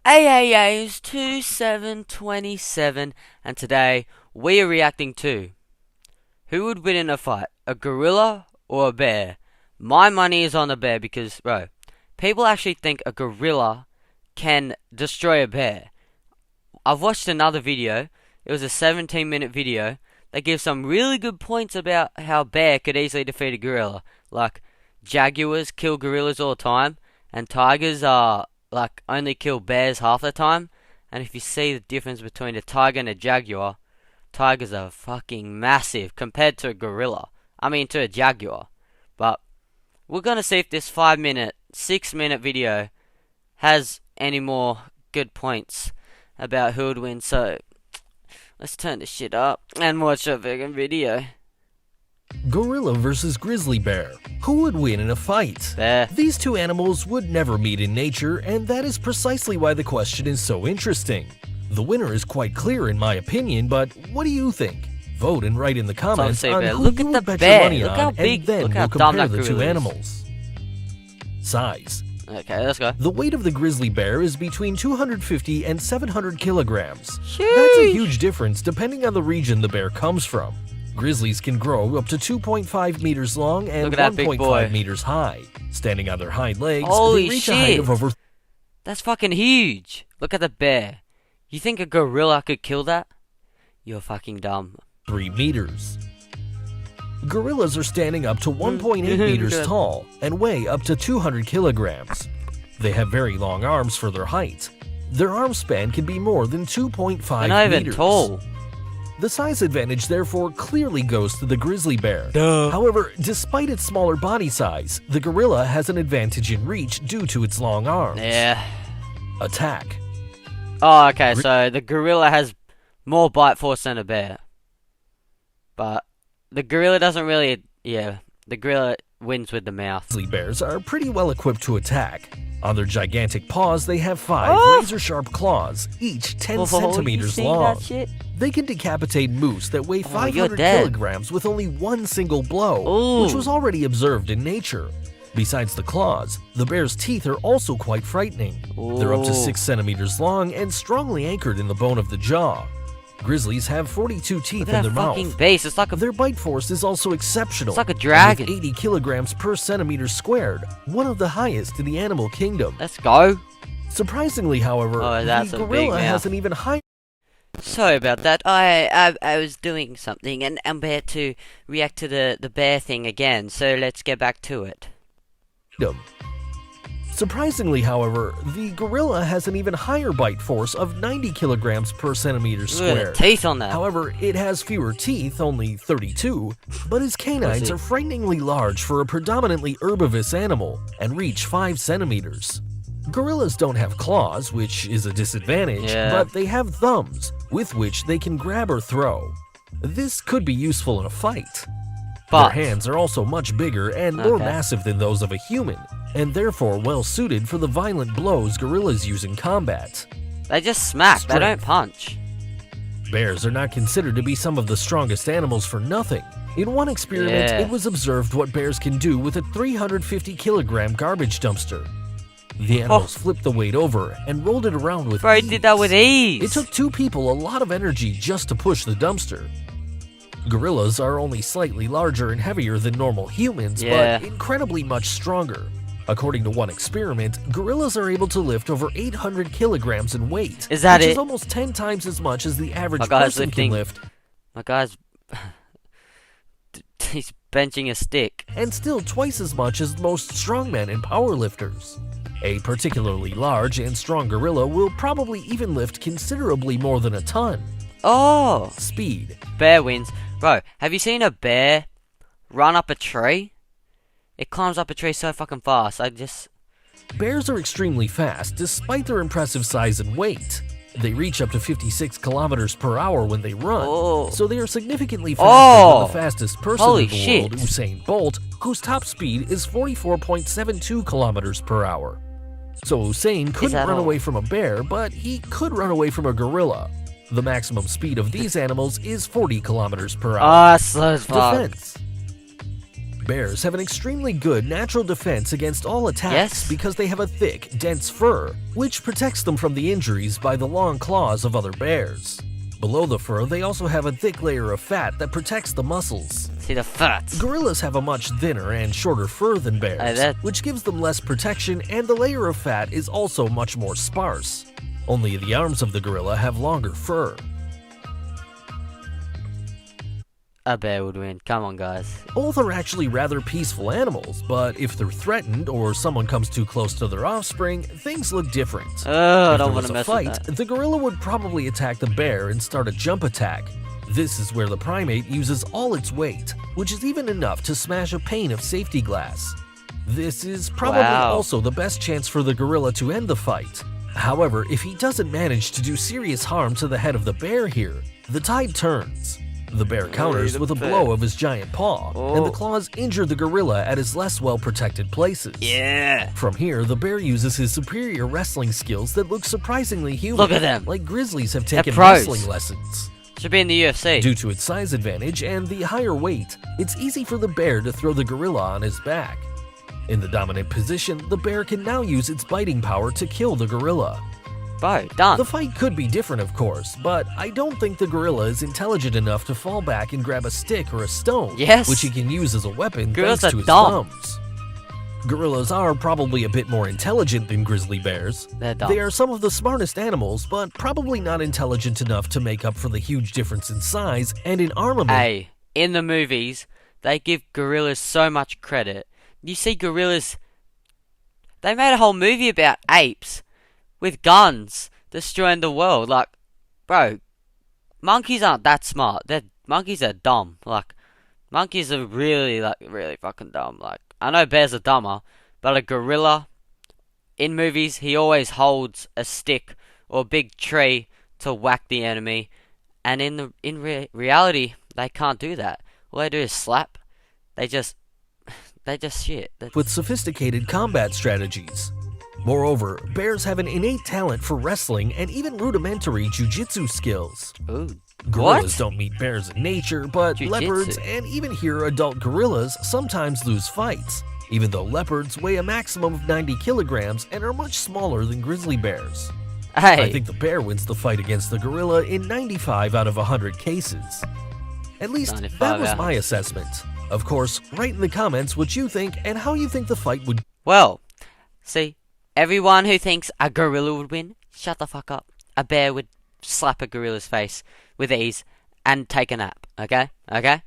AAA is 2727, and today we are reacting to who would win in a fight, a gorilla or a bear? My money is on the bear because, bro, people actually think a gorilla can destroy a bear. I've watched another video, it was a 17-minute video, that gives some really good points about how a bear could easily defeat a gorilla. Like, jaguars kill gorillas all the time, and tigers are only kill bears half the time. And if you see the difference between a tiger and a jaguar, tigers are fucking massive compared to a gorilla. I mean to a jaguar. But we're gonna see if this 5-minute, 6-minute video has any more good points about who would win. So let's turn this shit up and watch a vegan video. Gorilla versus grizzly bear. Who would win in a fight? Bear. These two animals would never meet in nature, and that is precisely why the question is so interesting. The winner is quite clear in my opinion, but what do you think? Vote and write in the comments on bear. who Look you at would the bet bear. your money Look on, how big, and then look how we'll dumb compare that the two gorilla is. animals. Size. Okay, let's go. The weight of the grizzly bear is between 250 and 700 kilograms. Sheesh. That's a huge difference depending on the region the bear comes from. Grizzlies can grow up to 2.5 meters long and Look at that big boy. 1.5 meters high. Standing on their hind legs, Holy they reach a height shit. of over That's fucking huge. Look at the bear. You think a gorilla could kill that? You're fucking dumb. 3 meters. Gorillas are standing up to 1.8 meters tall and weigh up to 200 kilograms. They have very long arms for their height. Their arm span can be more than 2.5 They're not even meters. tall. The size advantage therefore clearly goes to the grizzly bear. Duh. However, despite its smaller body size, the gorilla has an advantage in reach due to its long arms. Yeah. Attack. Oh, okay, so the gorilla has more bite force than a bear. But the gorilla doesn't really... Yeah, the gorilla wins with the mouth. Grizzly bears are pretty well equipped to attack. On their gigantic paws, they have 5 Oh! razor-sharp claws, each 10 Whoa, centimeters you see long. that shit? They can decapitate moose that weigh you're 500 dead. kilograms with only one single blow, Ooh. which was already observed in nature. Besides the claws, the bear's teeth are also quite frightening. They're up to Ooh. 6 centimeters long and strongly anchored in the bone of the jaw. Grizzlies have 42 teeth Look in at their that fucking mouth. base. It's like a... Their bite force is also exceptional. It's like a and dragon. with 80 kilograms per centimeter squared, one of the highest in the animal kingdom. Let's go. Surprisingly, however, Oh, that's the a big gorilla mouth. has an even higher Sorry about that. I was doing something and I'm about to react to the bear thing again. So let's get back to it. kingdom. Surprisingly, however, the gorilla has an even higher bite force of 90 kilograms per centimeter Look at squared. the teeth on that. However, it has fewer teeth, only 32, but its canines Pussy. are frighteningly large for a predominantly herbivorous animal and reach 5 centimeters. Gorillas don't have claws, which is a disadvantage, Yeah. but they have thumbs, with which they can grab or throw. This could be useful in a fight. But Their hands are also much bigger and more Okay. massive than those of a human, and therefore well suited for the violent blows gorillas use in combat. they just smack. They don't Strength. punch. Bears are not considered to be some of the strongest animals for nothing. In one experiment, Yeah. it was observed what bears can do with a 350 kilogram garbage dumpster. The animals flipped the weight over and rolled it around with Bro, he ease. did that with ease. It took 2 people a lot of energy just to push the dumpster. Gorillas are only slightly larger and heavier than normal humans, Yeah. but incredibly much stronger. According to one experiment, gorillas are able to lift over 800 kilograms in weight, Is that which it? is almost 10 times as much as the average My guy's person lifting- can lift, My guy's... He's benching a stick. and still twice as much as most strongmen and powerlifters. A particularly large and strong gorilla will probably even lift considerably more than a ton. Oh! Speed. Bear wins. Bro, have you seen a bear run up a tree? It climbs up a tree so fucking fast. Bears are extremely fast despite their impressive size and weight. They reach up to 56 kilometers per hour when they run, Oh. so they are significantly faster Oh. than the fastest person Holy in the shit. world, Usain Bolt, whose top speed is 44.72 kilometers per hour. So Usain couldn't that run all? away from a bear, but he could run away from a gorilla. The maximum speed of these animals is 40 kilometers per hour. Ah, slow as fuck. Defense. Bears have an extremely good natural defense against all attacks Yes. because they have a thick, dense fur, which protects them from the injuries by the long claws of other bears. Below the fur, they also have a thick layer of fat that protects the muscles. See the fat. Gorillas have a much thinner and shorter fur than bears, that- which gives them less protection, and the layer of fat is also much more sparse. Only the arms of the gorilla have longer fur. A bear would win. Come on, guys. Both are actually rather peaceful animals, but if they're threatened or someone comes too close to their offspring, things look different. Oh, I If there don't want was to a mess fight, with that. the gorilla would probably attack the bear and start a jump attack. This is where the primate uses all its weight, which is even enough to smash a pane of safety glass. This is probably Wow. also the best chance for the gorilla to end the fight. However, if he doesn't manage to do serious harm to the head of the bear here, the tide turns. The bear counters the with a bear. blow of his giant paw, and the Oh. claws injure the gorilla at his less well-protected places. Yeah. From here, the bear uses his superior wrestling skills that look surprisingly human. Look at them. Like grizzlies have They're taken pros. wrestling lessons. Should be in the UFC. Due to its size advantage and the higher weight, it's easy for the bear to throw the gorilla on his back. In the dominant position, the bear can now use its biting power to kill the gorilla. Bro, done. The fight could be different, of course, but I don't think the gorilla is intelligent enough to fall back and grab a stick or a stone, Yes. which he can use as a weapon Gorillas thanks to are his dumb. thumbs. Gorillas are probably a bit more intelligent than grizzly bears. They're dumb. They are some of the smartest animals, but probably not intelligent enough to make up for the huge difference in size and in armament. Hey, in the movies, they give gorillas so much credit. You see gorillas... They made a whole movie about apes with guns destroying the world. Like, bro, monkeys aren't that smart. Monkeys are dumb. Like, monkeys are really fucking dumb. Like, I know bears are dumber, but a gorilla, in movies, he always holds a stick or a big tree to whack the enemy. And in reality, they can't do that. All they do is slap. They just shit. With sophisticated combat strategies. Moreover, bears have an innate talent for wrestling and even rudimentary jujitsu skills. Ooh. Gorillas What? don't meet bears in nature, but Jiu-jitsu. leopards and even here adult gorillas sometimes lose fights, even though leopards weigh a maximum of 90 kilograms and are much smaller than grizzly bears. Hey. I think the bear wins the fight against the gorilla in 95 out of 100 cases. At least 95 that was out. my assessment. Of course, write in the comments what you think and how you think the fight would. Well, see, everyone who thinks a gorilla would win, shut the fuck up. A bear would slap a gorilla's face with ease and take a nap, okay? Okay?